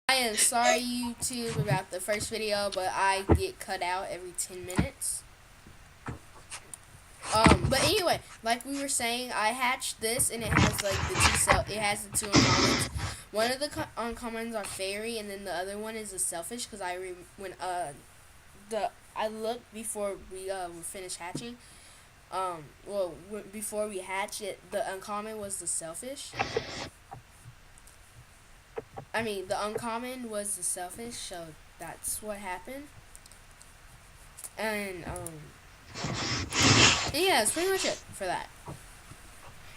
I am sorry, YouTube, about the first video, but I get cut out every 10 minutes. But anyway, like we were saying, I hatched this, and it has like it has the two uncommons. One of the uncommons are fairy, and then the other one is a selfish. Cause I looked before we finished hatching. Before we hatched it, the uncommon was the selfish. I mean, the uncommon was the selfish, so that's what happened. And yeah, that's pretty much it for that.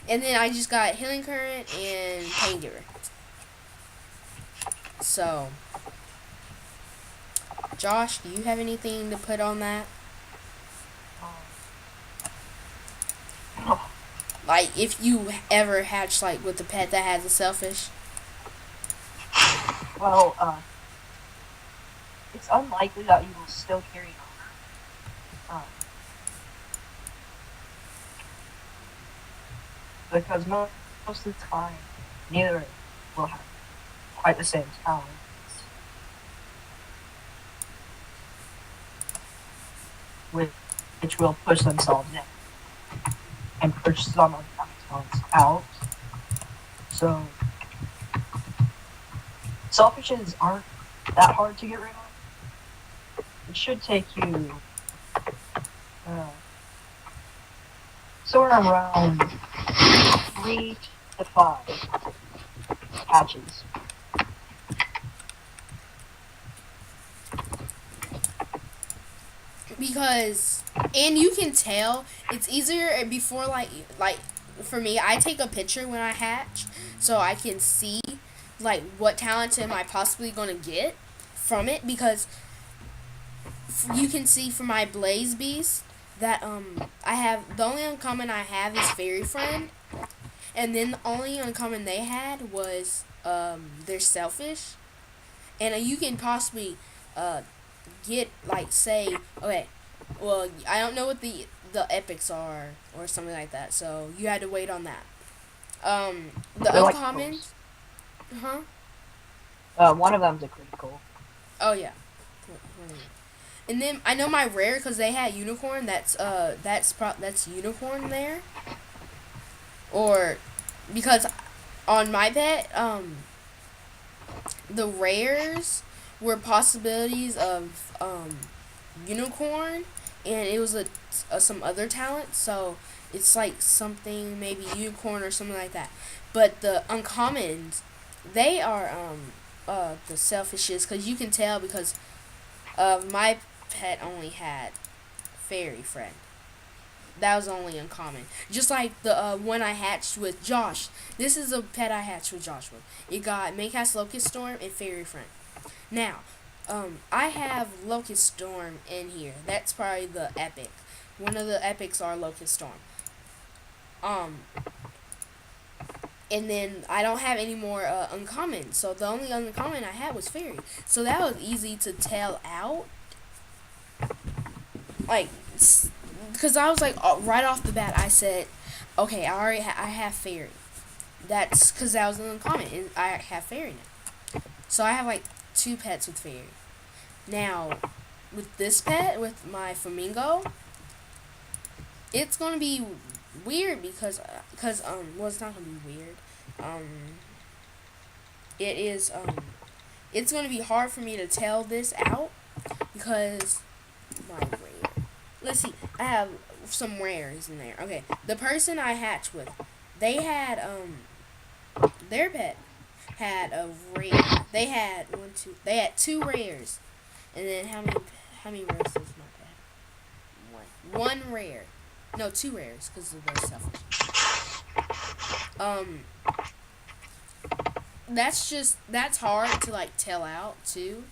And then I just got Healing Current and Pain Giver. So, Josh, do you have anything to put on that? Like, if you ever hatch like with a pet that has a selfish? Well, it's unlikely that you will still carry over. Because most of the time, neither will have quite the same talents. Which will push themselves in and push some of the talents out. So, selfishes aren't that hard to get rid of. It should take you somewhere around 3 to 5 hatches. Because, and you can tell it's easier before, like for me, I take a picture when I hatch so I can see like what talent am I possibly gonna get from it, because you can see from my Blaze Beast that I have, the only uncommon I have is Fairy Friend, and then the only uncommon they had was they're selfish, and you can possibly get, like, say, okay, well, I don't know what the epics are or something like that, so you had to wait on that. The uncommons, One of them's a critical. Oh yeah. And then I know my rare, because they had unicorn. That's unicorn there. Or because on my pet, the rares were possibilities of unicorn, and it was some other talent. So it's like something maybe unicorn or something like that. But the uncommons, they are the selfishes, because you can tell because my pet only had Fairy Friend. That was only uncommon. Just like the one I hatched with Josh. This is a pet I hatched with Josh with. It got Maycast Locust Storm and Fairy Friend. Now, I have Locust Storm in here. That's probably the epic. One of the epics are Locust Storm. And then I don't have any more uncommon. So the only uncommon I had was Fairy. So that was easy to tell out. Like, because I was like, right off the bat, I said, okay, I have Fairy. That's because that was an uncommon, and I have Fairy now. So I have like 2 pets with Fairy. Now, with this pet, with my Flamingo, it's gonna be weird because well, it's not gonna be weird. It is it's gonna be hard for me to tell this out because my rare. Let's see. I have some rares in there. Okay, the person I hatched with, they had their pet had a rare. They had They had 2 rares, and then how many rares does my pet have? One rare. No, 2 rares because of the selfish. That's hard to like tell out too.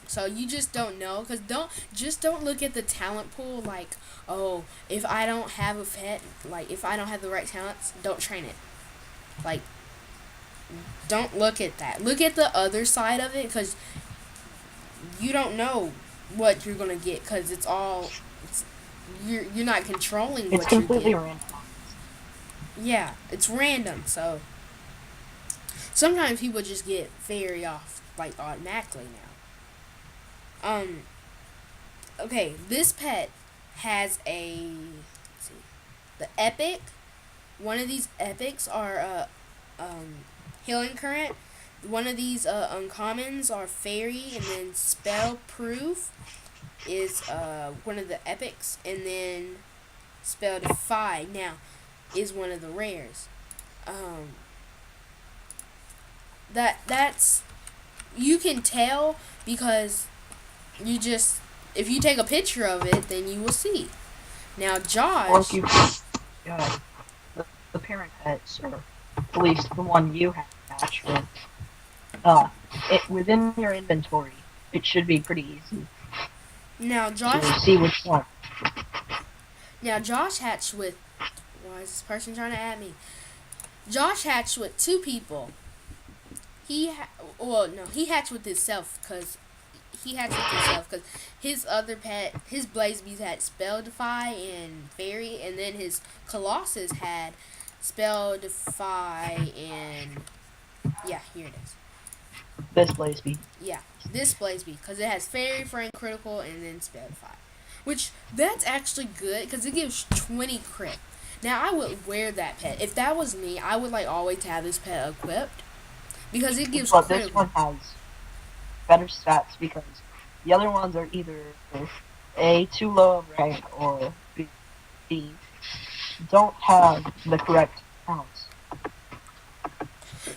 So you just don't know, because don't look at the talent pool like, oh, if I don't have a pet, like if I don't have the right talents, don't train it. Like, don't look at that. Look at the other side of it, because you don't know what you're gonna get, because you're not controlling what you get. It's completely random. Yeah, it's random. So Sometimes people just get fairy off like automatically now. Okay, this pet has a, let's see, the epic. One of these epics are healing current. One of these uncommons are fairy, and then spell proof is one of the epics, and then spell defy now is one of the rares. Um, that's you can tell because you just if you take a picture of it, then you will see. Now, Or if Josh, you uh, the parent pets, or at least the one you hatch with, within your inventory, it should be pretty easy now to Josh, see which one. now Josh hatched with. Why is this person trying to add me? Josh hatched with two people. He hatched with himself because his other pet, his Blazebees had Spell Defy and Fairy, and then his Colossus had Spell Defy and yeah, here it is. This Blazebee. Yeah, this Blazebee because it has Fairy, Friend, Critical, and then Spell Defy, which that's actually good because it gives 20 crit. Now I would wear that pet if that was me. I would like always have this pet equipped because it gives But critical. this one has better stats because the other ones are either A, too low of rank, or B, don't have the correct counts.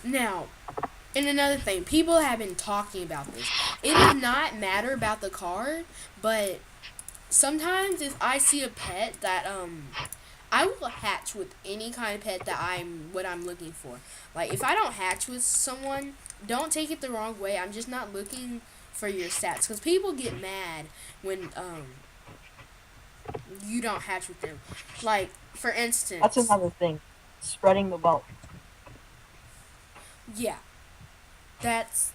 Now, and another thing, people have been talking about this. It does not matter about the card, but sometimes if I see a pet that I will hatch with any kind of pet that I'm looking for. Like if I don't hatch with someone, don't take it the wrong way. I'm just not looking for your stats because people get mad when you don't hatch with them. Like for instance, That's another thing. Spreading the wealth. yeah, that's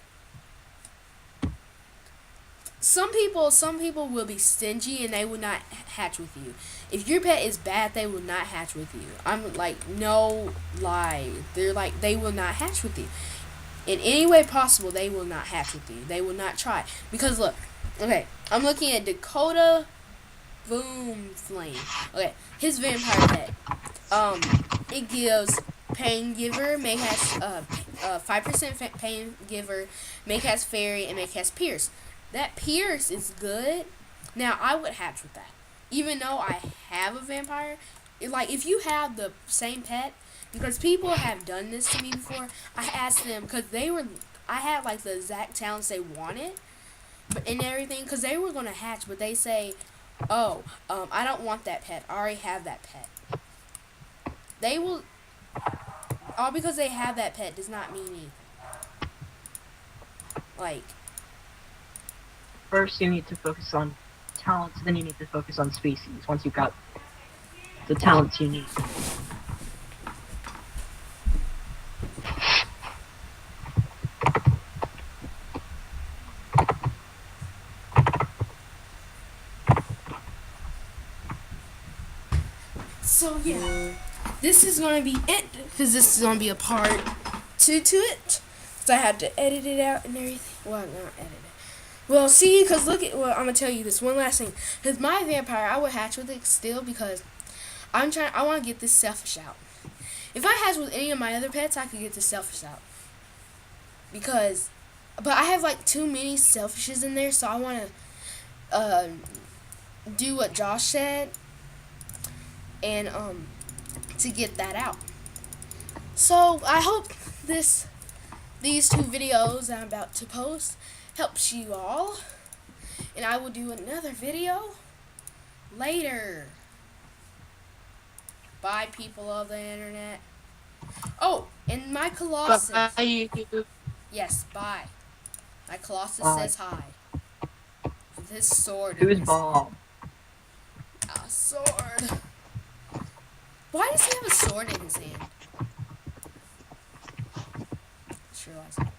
some people will be stingy and they will not hatch with you. If your pet is bad, they will not hatch with you. I'm like no lie. They're like they will not hatch with you. In any way possible, they will not hatch with you. They will not try. Because look, okay, I'm looking at Dakota Boom Flame. Okay, his vampire pet. It gives Pain Giver, Make has 5% Pain Giver, Make has Fairy, and Make has Pierce. That Pierce is good. Now I would hatch with that, even though I have a vampire. Like if you have the same pet, because people have done this to me before. I asked them because I had like the exact talents they wanted, but and everything because they were gonna hatch, but they say, "Oh, I don't want that pet. I already have that pet." They will all because they have that pet does not mean anything. Like First, you need to focus on talents, then you need to focus on species once you've got the talents you need. so, yeah. This is gonna be it because this is gonna be a part 2 to it. So I had to edit it out and everything. Well, not edit it. Well, see, because look at. Well, I'm gonna tell you this one last thing. Because my vampire, I would hatch with it still because I want to get this selfish out. If I hatch with any of my other pets, I could get this selfish out. But I have like too many selfishes in there, so I want to do what Josh said and to get that out. So I hope these 2 videos I'm about to post helps you all, and I will do another video later. Bye, people of the internet. Oh, and my Colossus. Bye. Yes, bye. My Colossus Bye. says hi. With his sword in Who's his Bob? hand. A sword. Why does he have a sword in his hand? Just realized that.